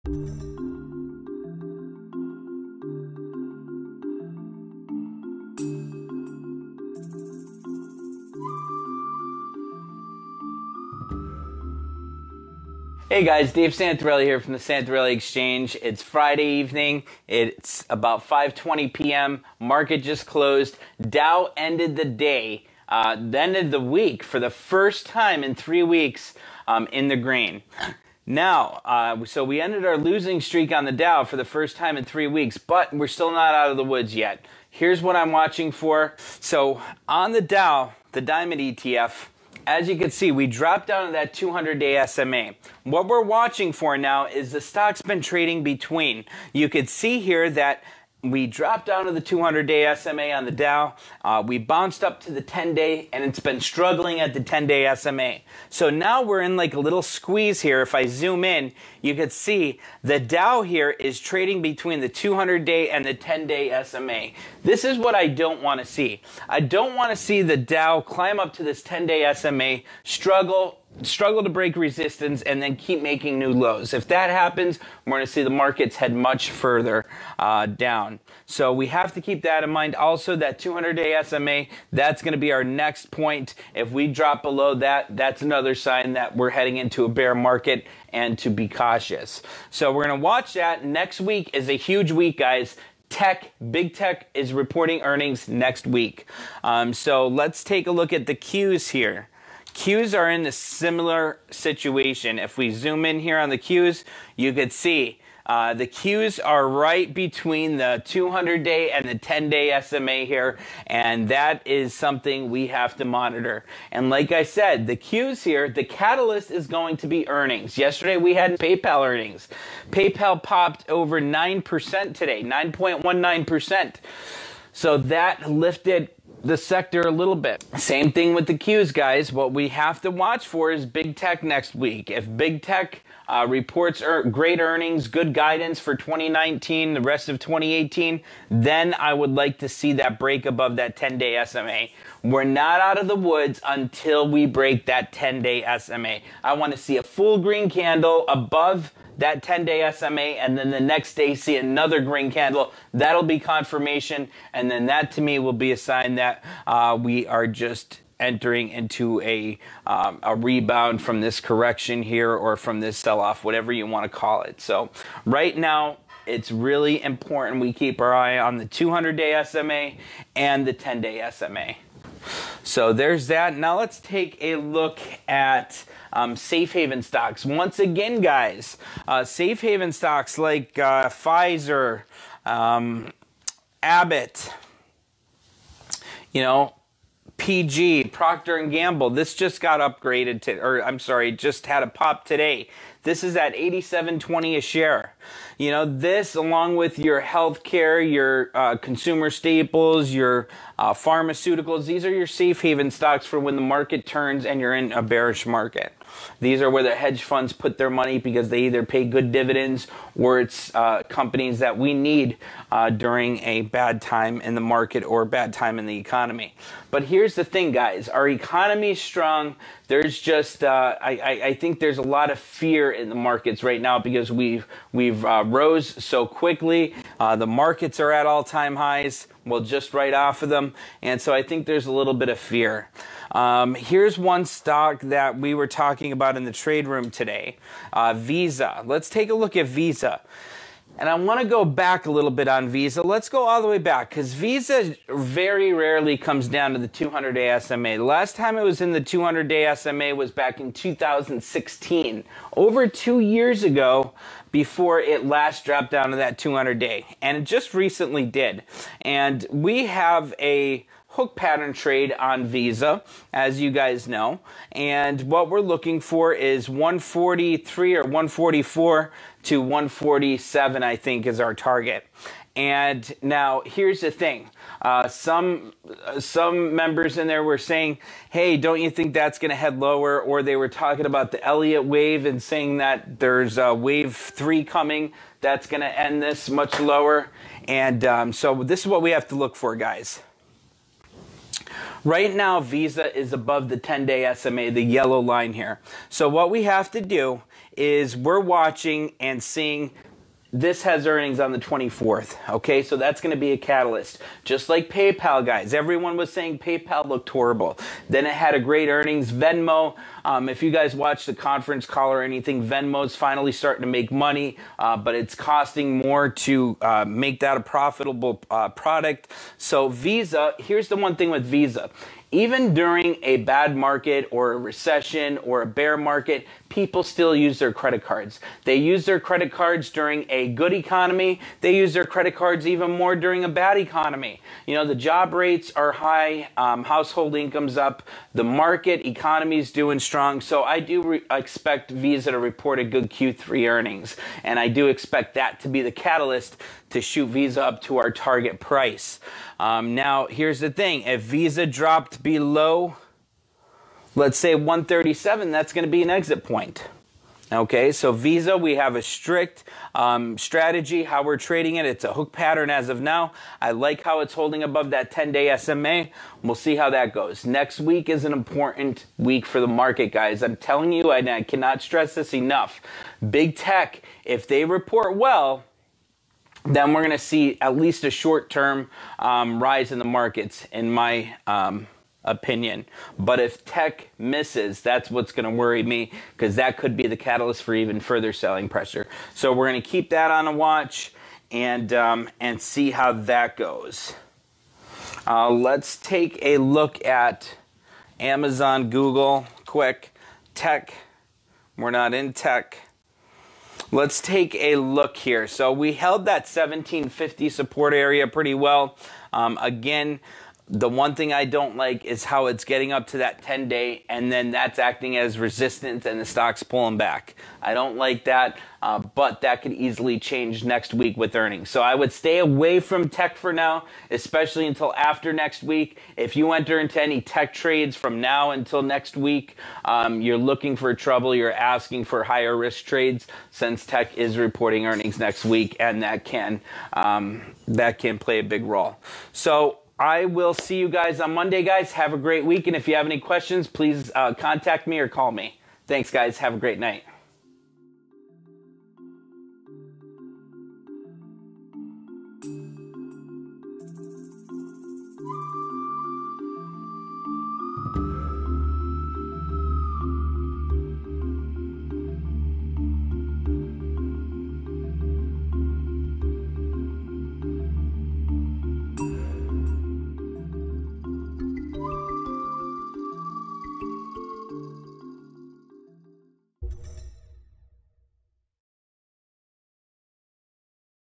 Hey guys, Dave Santarelli here from the Santarelli Exchange. It's Friday evening. It's about 5:20 p.m. Market just closed. Dow ended the day, ended the week for the first time in 3 weeks in the green. Now, so we ended our losing streak on the Dow for the first time in 3 weeks, but we're still not out of the woods yet. Here's what I'm watching for. So on the Dow, the Diamond ETF, as you can see, we dropped down to that 200-day SMA. What we're watching for now is the stock's been trading between. You could see here that we dropped down to the 200-day SMA on the Dow. We bounced up to the 10-day, and it's been struggling at the 10-day SMA. So now we're in like a little squeeze here. If I zoom in, you could see the Dow here is trading between the 200-day and the 10-day SMA. This is what I don't want to see. I don't want to see the Dow climb up to this 10-day SMA, struggle to break resistance, and then keep making new lows. If that happens, we're going to see the markets head much further down. So we have to keep that in mind. Also, that 200-day SMA, that's going to be our next point. If we drop below that, that's another sign that we're heading into a bear market and to be cautious. So we're going to watch that. Next week is a huge week, guys. Big tech is reporting earnings next week. So let's take a look at the Qs here. Qs are in a similar situation. If we zoom in here on the Qs, you could see the Qs are right between the 200-day and the 10-day SMA here, and that is something we have to monitor. And like I said, the Qs here, the catalyst is going to be earnings. Yesterday we had PayPal earnings. PayPal popped over 9% today, 9.19%. So that lifted the sector a little bit. Same thing with the Qs, guys. What we have to watch for is big tech next week. If big tech reports great earnings, good guidance for 2019, the rest of 2018, then I would like to see that break above that 10-day SMA. We're not out of the woods until we break that 10-day SMA. I want to see a full green candle above that 10-day SMA, and then the next day see another green candle. That'll be confirmation, and then that to me will be a sign that we are just entering into a rebound from this correction here, or from this sell-off, whatever you want to call it. So right now, it's really important we keep our eye on the 200-day SMA and the 10-day SMA. So there's that. Now let's take a look at safe haven stocks. Once again, guys, safe haven stocks like Pfizer, Abbott, PG, Procter & Gamble. This just got upgraded to, or I'm sorry, just had a pop today. This is at $87.20 a share. This, along with your healthcare, your consumer staples, your pharmaceuticals, these are your safe haven stocks for when the market turns and you're in a bearish market. These are where the hedge funds put their money because they either pay good dividends or it's companies that we need during a bad time in the market or bad time in the economy. But here's the thing, guys. Our economy is strong. There's just, I think there's a lot of fear in the markets right now because we've rose so quickly. The markets are at all-time highs. Well, just right off of them. And so I think there's a little bit of fear. Here's one stock that we were talking about in the trade room today, Visa. Let's take a look at Visa. And I want to go back a little bit on Visa. Let's go all the way back because Visa very rarely comes down to the 200-day SMA. The last time it was in the 200-day SMA was back in 2016, over 2 years ago, before it last dropped down to that 200-day. And it just recently did. And we have a hook pattern trade on Visa, as you guys know. And what we're looking for is 143 or 144 to 147, I think, is our target. And now here's the thing. Some members in there were saying, hey, don't you think that's going to head lower? Or they were talking about the Elliott wave and saying that there's a wave 3 coming that's going to end this much lower. And so this is what we have to look for, guys. Right now, Visa is above the 10-day SMA, the yellow line here. So what we have to do is we're watching and seeing this has earnings on the 24th, okay? So that's going to be a catalyst. Just like PayPal, guys. Everyone was saying PayPal looked horrible. Then it had a great earnings. Venmo, if you guys watched the conference call or anything, Venmo's finally starting to make money, but it's costing more to make that a profitable product. So Visa, here's the one thing with Visa. Even during a bad market or a recession or a bear market, people still use their credit cards. They use their credit cards during a good economy. They use their credit cards even more during a bad economy. You know, the job rates are high, household income's up, the market economy's doing strong. So I do expect Visa to report a good Q3 earnings. And I do expect that to be the catalyst to shoot Visa up to our target price. Now, here's the thing. If Visa dropped below, let's say 137, that's going to be an exit point. Okay, so Visa, we have a strict strategy, how we're trading it. It's a hook pattern as of now. I like how it's holding above that 10-day SMA. We'll see how that goes. Next week is an important week for the market, guys. I'm telling you, and I cannot stress this enough. Big tech, if they report well, then we're going to see at least a short-term rise in the markets, in my opinion. But if tech misses, that's what's going to worry me, because that could be the catalyst for even further selling pressure. So we're going to keep that on a watch and see how that goes. Let's take a look at Amazon, Google, quick. Tech, we're not in tech. Let's take a look here. So we held that 1750 support area pretty well. Again, the one thing I don't like is how it's getting up to that 10-day, and then that's acting as resistance and the stock's pulling back. I don't like that, but that could easily change next week with earnings. So I would stay away from tech for now, especially until after next week. If you enter into any tech trades from now until next week, you're looking for trouble. You're asking for higher risk trades, since tech is reporting earnings next week, and that can play a big role. So I will see you guys on Monday, guys. Have a great week. And if you have any questions, please contact me or call me. Thanks, guys. Have a great night.